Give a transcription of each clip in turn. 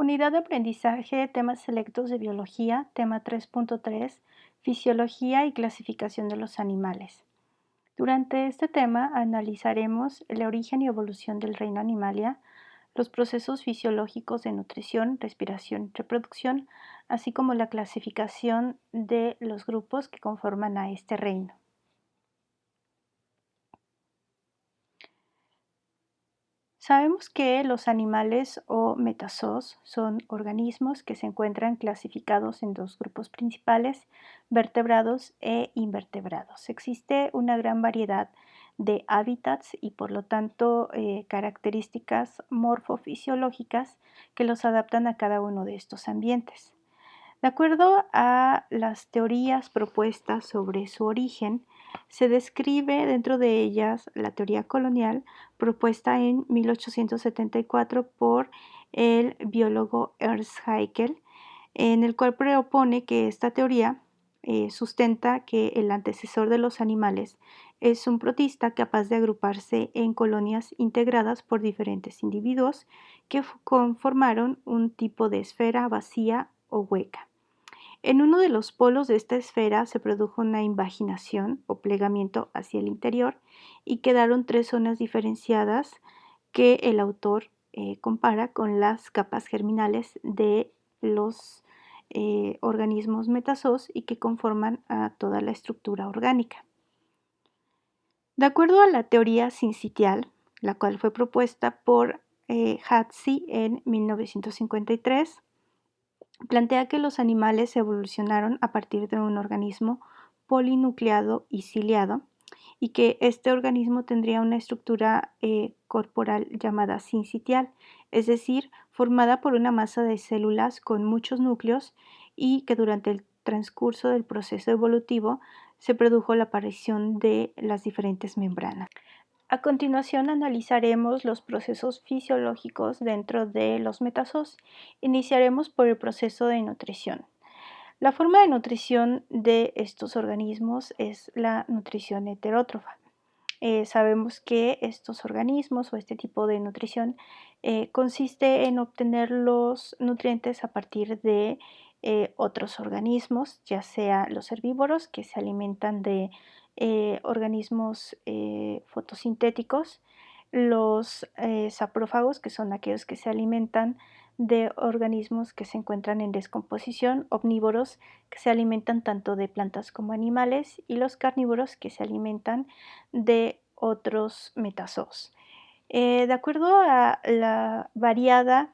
Unidad de aprendizaje, temas selectos de biología, tema 3.3, fisiología y clasificación de los animales. Durante este tema analizaremos el origen y evolución del reino Animalia, los procesos fisiológicos de nutrición, respiración y reproducción, así como la clasificación de los grupos que conforman a este reino. Sabemos que los animales o metazoos son organismos que se encuentran clasificados en dos grupos principales, vertebrados e invertebrados. Existe una gran variedad de hábitats y por lo tanto características morfofisiológicas que los adaptan a cada uno de estos ambientes. De acuerdo a las teorías propuestas sobre su origen, se describe dentro de ellas la teoría colonial propuesta en 1874 por el biólogo Ernst Haeckel, en el cual propone que esta teoría sustenta que el antecesor de los animales es un protista capaz de agruparse en colonias integradas por diferentes individuos que conformaron un tipo de esfera vacía o hueca. En uno de los polos de esta esfera se produjo una invaginación o plegamiento hacia el interior y quedaron tres zonas diferenciadas que el autor compara con las capas germinales de los organismos metazoos y que conforman a toda la estructura orgánica. De acuerdo a la teoría sincitial, la cual fue propuesta por Hatzi en 1953, plantea que los animales evolucionaron a partir de un organismo polinucleado y ciliado y que este organismo tendría una estructura corporal llamada sincitial, es decir, formada por una masa de células con muchos núcleos y que durante el transcurso del proceso evolutivo se produjo la aparición de las diferentes membranas. A continuación analizaremos los procesos fisiológicos dentro de los metazoos. Iniciaremos por el proceso de nutrición. La forma de nutrición de estos organismos es la nutrición heterótrofa. Sabemos que estos organismos o este tipo de nutrición consiste en obtener los nutrientes a partir de otros organismos, ya sea los herbívoros que se alimentan de organismos fotosintéticos, los saprófagos que son aquellos que se alimentan de organismos que se encuentran en descomposición, omnívoros que se alimentan tanto de plantas como animales y los carnívoros que se alimentan de otros metazoos. De acuerdo a la variada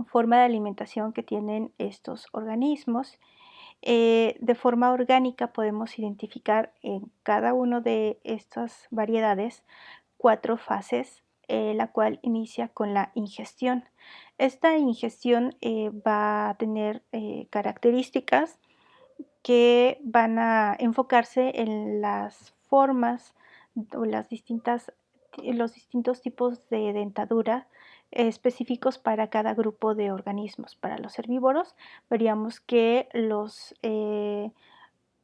forma de alimentación que tienen estos organismos, de forma orgánica podemos identificar en cada una de estas variedades 4 fases, la cual inicia con la ingestión. Esta ingestión va a tener características que van a enfocarse en las formas o los distintos tipos de dentadura específicos para cada grupo de organismos. Para los herbívoros veríamos que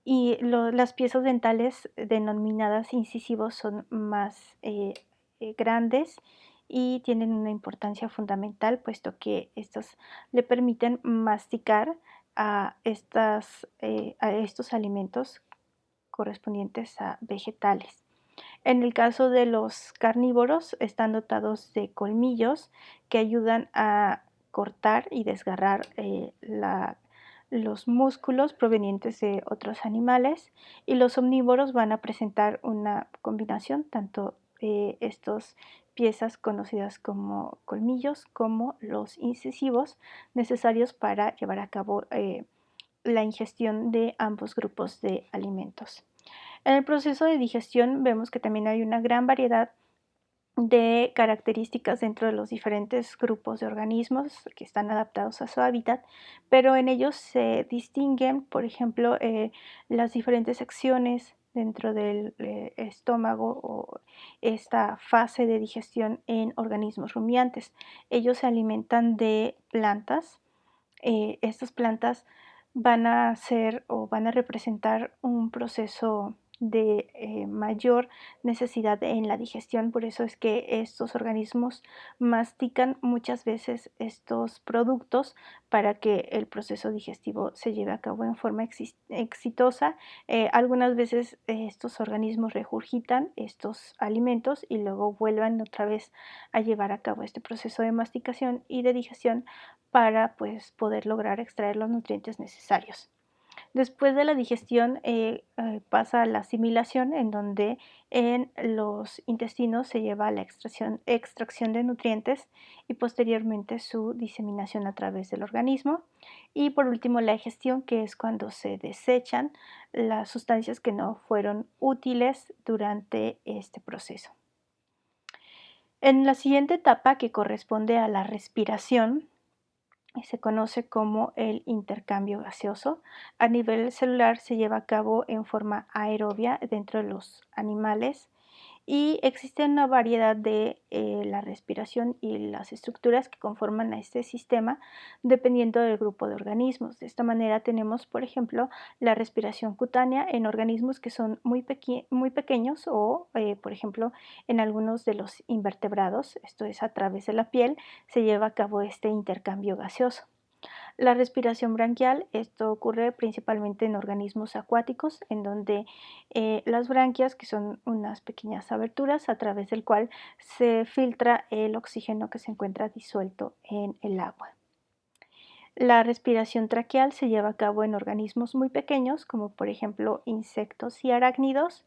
las piezas dentales denominadas incisivos son más grandes y tienen una importancia fundamental, puesto que estos le permiten masticar a estos alimentos correspondientes a vegetales. En el caso de los carnívoros, están dotados de colmillos que ayudan a cortar y desgarrar los músculos provenientes de otros animales, y los omnívoros van a presentar una combinación tanto de estas piezas conocidas como colmillos como los incisivos necesarios para llevar a cabo la ingestión de ambos grupos de alimentos. En el proceso de digestión vemos que también hay una gran variedad de características dentro de los diferentes grupos de organismos que están adaptados a su hábitat, pero en ellos se distinguen, por ejemplo, las diferentes secciones dentro del estómago o esta fase de digestión en organismos rumiantes. Ellos se alimentan de plantas. Estas plantas van a ser o van a representar un proceso mayor necesidad en la digestión, por eso es que estos organismos mastican muchas veces estos productos para que el proceso digestivo se lleve a cabo en forma exitosa. Algunas veces estos organismos regurgitan estos alimentos y luego vuelvan otra vez a llevar a cabo este proceso de masticación y de digestión para pues, poder lograr extraer los nutrientes necesarios. Después de la digestión pasa a la asimilación, en donde en los intestinos se lleva a la extracción de nutrientes y posteriormente su diseminación a través del organismo. Y por último la digestión, que es cuando se desechan las sustancias que no fueron útiles durante este proceso. En la siguiente etapa, que corresponde a la respiración, se conoce como el intercambio gaseoso. A nivel celular se lleva a cabo en forma aerobia dentro de los animales y existe una variedad de la respiración y las estructuras que conforman a este sistema dependiendo del grupo de organismos. De esta manera tenemos, por ejemplo, la respiración cutánea en organismos que son muy pequeños o, por ejemplo, en algunos de los invertebrados, esto es a través de la piel, se lleva a cabo este intercambio gaseoso. La respiración branquial, esto ocurre principalmente en organismos acuáticos, en donde las branquias, que son unas pequeñas aberturas a través del cual se filtra el oxígeno que se encuentra disuelto en el agua. La respiración traqueal se lleva a cabo en organismos muy pequeños, como por ejemplo insectos y arácnidos,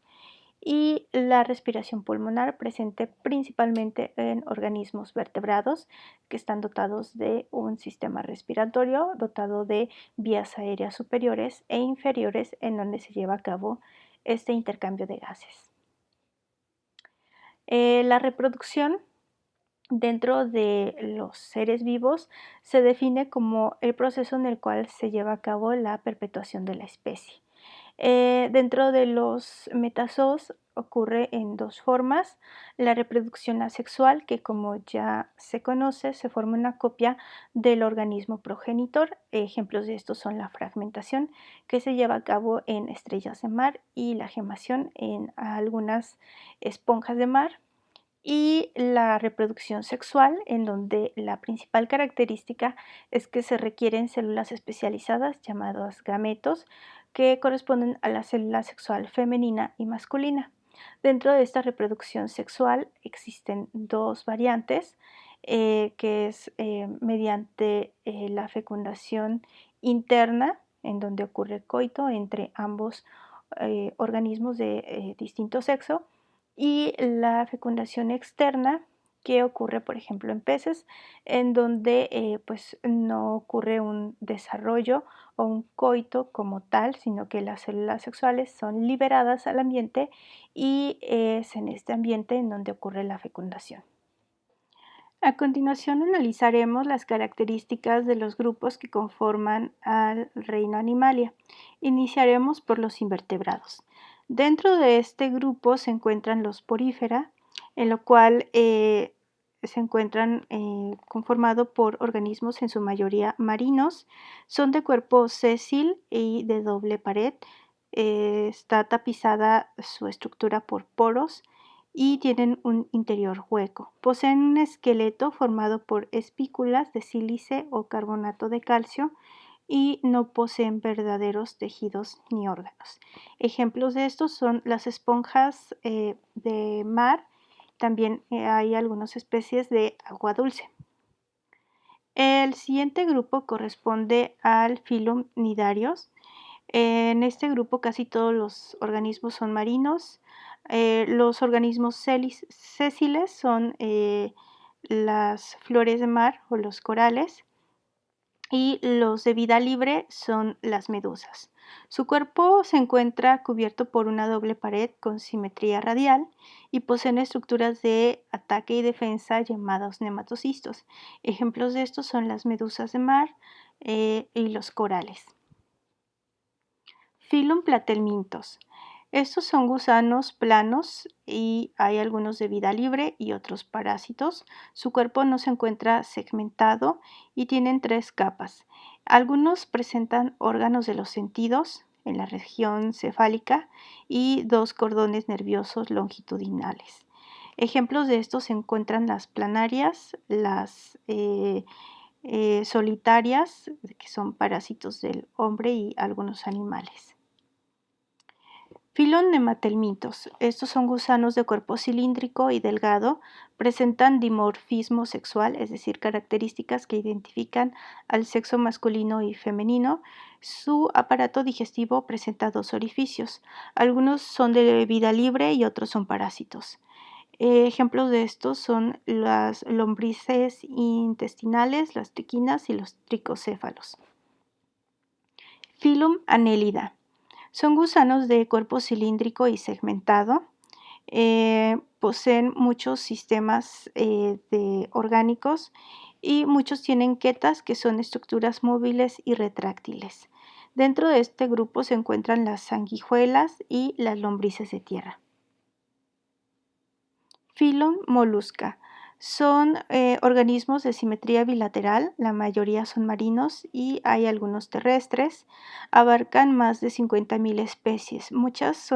y la respiración pulmonar presente principalmente en organismos vertebrados que están dotados de un sistema respiratorio dotado de vías aéreas superiores e inferiores en donde se lleva a cabo este intercambio de gases. La reproducción dentro de los seres vivos se define como el proceso en el cual se lleva a cabo la perpetuación de la especie. Dentro de los metazoos ocurre en dos formas: la reproducción asexual, que como ya se conoce, se forma una copia del organismo progenitor. Ejemplos de esto son la fragmentación, que se lleva a cabo en estrellas de mar, y la gemación en algunas esponjas de mar. Y la reproducción sexual, en donde la principal característica es que se requieren células especializadas llamadas gametos, que corresponden a la célula sexual femenina y masculina. Dentro de esta reproducción sexual existen dos variantes, que es mediante la fecundación interna, en donde ocurre coito entre ambos organismos de distinto sexo, y la fecundación externa, que ocurre, por ejemplo, en peces, en donde pues no ocurre un desarrollo o un coito como tal, sino que las células sexuales son liberadas al ambiente y es en este ambiente en donde ocurre la fecundación. A continuación analizaremos las características de los grupos que conforman al reino Animalia. Iniciaremos por los invertebrados. Dentro de este grupo se encuentran los porífera, en lo cual se encuentran conformados por organismos en su mayoría marinos. Son de cuerpo sésil y de doble pared. Está tapizada su estructura por poros y tienen un interior hueco. Poseen un esqueleto formado por espículas de sílice o carbonato de calcio y no poseen verdaderos tejidos ni órganos. Ejemplos de estos son las esponjas de mar. También hay algunas especies de agua dulce. El siguiente grupo corresponde al phylum Cnidarios. En este grupo casi todos los organismos son marinos. Los organismos sésiles son las flores de mar o los corales, y los de vida libre son las medusas. Su cuerpo se encuentra cubierto por una doble pared con simetría radial y poseen estructuras de ataque y defensa llamadas nematocistos. Ejemplos de estos son las medusas de mar y los corales. Phylum Platelmintos. Estos son gusanos planos y hay algunos de vida libre y otros parásitos. Su cuerpo no se encuentra segmentado y tienen 3 capas. Algunos presentan órganos de los sentidos, en la región cefálica y 2 cordones nerviosos longitudinales. Ejemplos de estos se encuentran las planarias, las solitarias, que son parásitos del hombre y algunos animales. Filonematelmitos. Estos son gusanos de cuerpo cilíndrico y delgado, presentan dimorfismo sexual, es decir, características que identifican al sexo masculino y femenino. Su aparato digestivo presenta 2 orificios. Algunos son de vida libre y otros son parásitos. Ejemplos de estos son las lombrices intestinales, las triquinas y los tricocéfalos. Filum Annelida. Son gusanos de cuerpo cilíndrico y segmentado. Poseen muchos sistemas orgánicos y muchos tienen quetas, que son estructuras móviles y retráctiles. Dentro de este grupo se encuentran las sanguijuelas y las lombrices de tierra. Filum Mollusca. Son organismos de simetría bilateral, la mayoría son marinos y hay algunos terrestres. Abarcan más de 50.000 especies. Muchas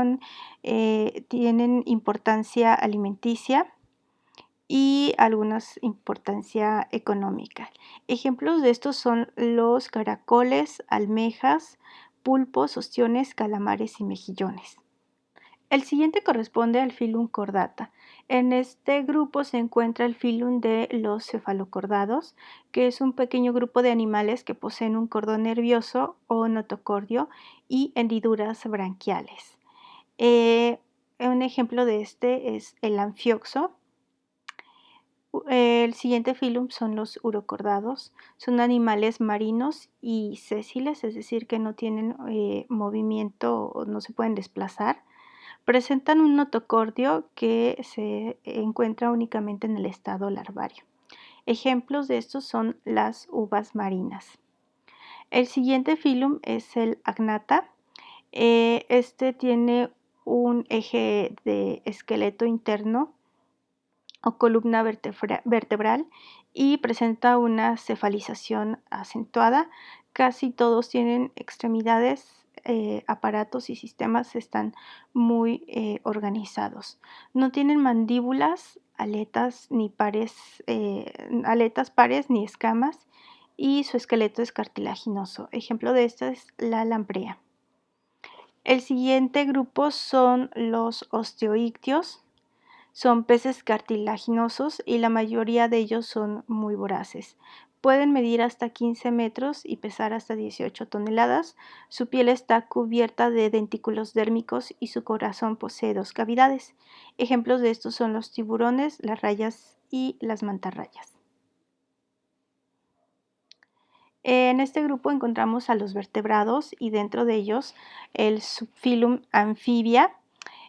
tienen importancia alimenticia y algunas importancia económica. Ejemplos de estos son los caracoles, almejas, pulpos, ostiones, calamares y mejillones. El siguiente corresponde al Filum Chordata. En este grupo se encuentra el filum de los cefalocordados, que es un pequeño grupo de animales que poseen un cordón nervioso o notocordio y hendiduras branquiales. Un ejemplo de este es el anfioxo. El siguiente filum son los urocordados. Son animales marinos y sésiles, es decir, que no tienen movimiento o no se pueden desplazar. Presentan un notocordio que se encuentra únicamente en el estado larvario. Ejemplos de estos son las uvas marinas. El siguiente filum es el agnata. Este tiene un eje de esqueleto interno o columna vertebral y presenta una cefalización acentuada. Casi todos tienen extremidades, aparatos y sistemas están muy organizados. No tienen mandíbulas, aletas pares ni escamas y su esqueleto es cartilaginoso. Ejemplo de esto es la lamprea. El siguiente grupo son los osteoictios. Son peces cartilaginosos y la mayoría de ellos son muy voraces. Pueden medir hasta 15 metros y pesar hasta 18 toneladas. Su piel está cubierta de dentículos dérmicos y su corazón posee 2 cavidades. Ejemplos de estos son los tiburones, las rayas y las mantarrayas. En este grupo encontramos a los vertebrados y dentro de ellos el subfilum Amphibia,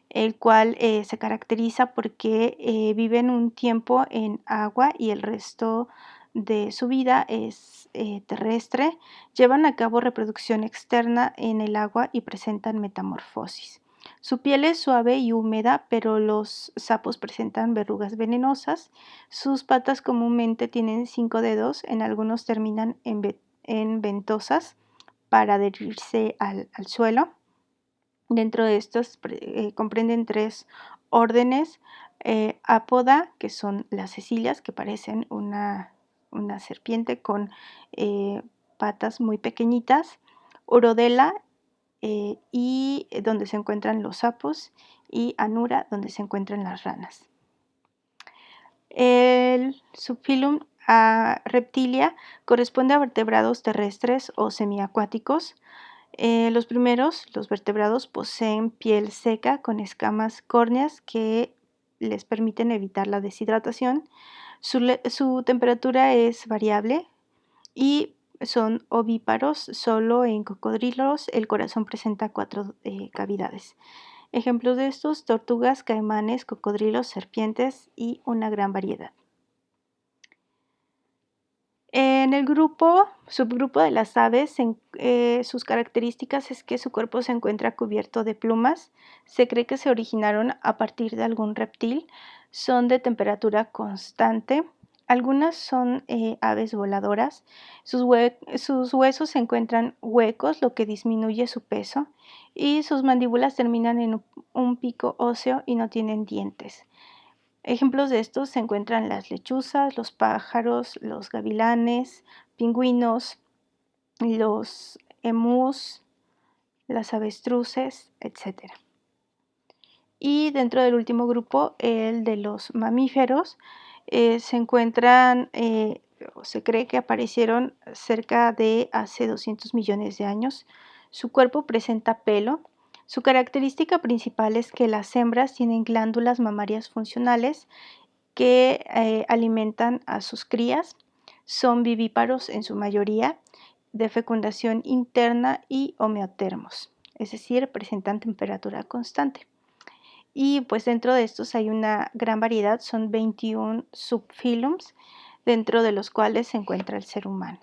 el cual se caracteriza porque viven un tiempo en agua y el resto de su vida es terrestre. Llevan a cabo reproducción externa en el agua y presentan metamorfosis. Su piel es suave y húmeda, pero los sapos presentan verrugas venenosas. Sus patas comúnmente tienen 5 dedos, en algunos terminan en ventosas para adherirse al suelo. Dentro de estos comprenden 3 órdenes: Apoda, que son las cecilias, que parecen una serpiente con patas muy pequeñitas; Urodela, y donde se encuentran los sapos; y Anura, donde se encuentran las ranas. El subfilum Reptilia corresponde a vertebrados terrestres o semiacuáticos. Los primeros, los vertebrados, poseen piel seca con escamas córneas que les permiten evitar la deshidratación. Su temperatura es variable y son ovíparos. Solo en cocodrilos el corazón presenta 4 cavidades. Ejemplos de estos: tortugas, caimanes, cocodrilos, serpientes y una gran variedad. En el subgrupo de las aves, sus características es que su cuerpo se encuentra cubierto de plumas. Se cree que se originaron a partir de algún reptil. Son de temperatura constante. Algunas son aves voladoras. Sus huesos se encuentran huecos, lo que disminuye su peso, y sus mandíbulas terminan en un pico óseo y no tienen dientes. Ejemplos de estos se encuentran las lechuzas, los pájaros, los gavilanes, pingüinos, los emús, las avestruces, etc. Y dentro del último grupo, el de los mamíferos, se encuentran, se cree que aparecieron cerca de hace 200 millones de años. Su cuerpo presenta pelo. Su característica principal es que las hembras tienen glándulas mamarias funcionales que alimentan a sus crías. Son vivíparos en su mayoría, de fecundación interna y homeotermos, es decir, presentan temperatura constante. Y pues dentro de estos hay una gran variedad, son 21 subphylums, dentro de los cuales se encuentra el ser humano.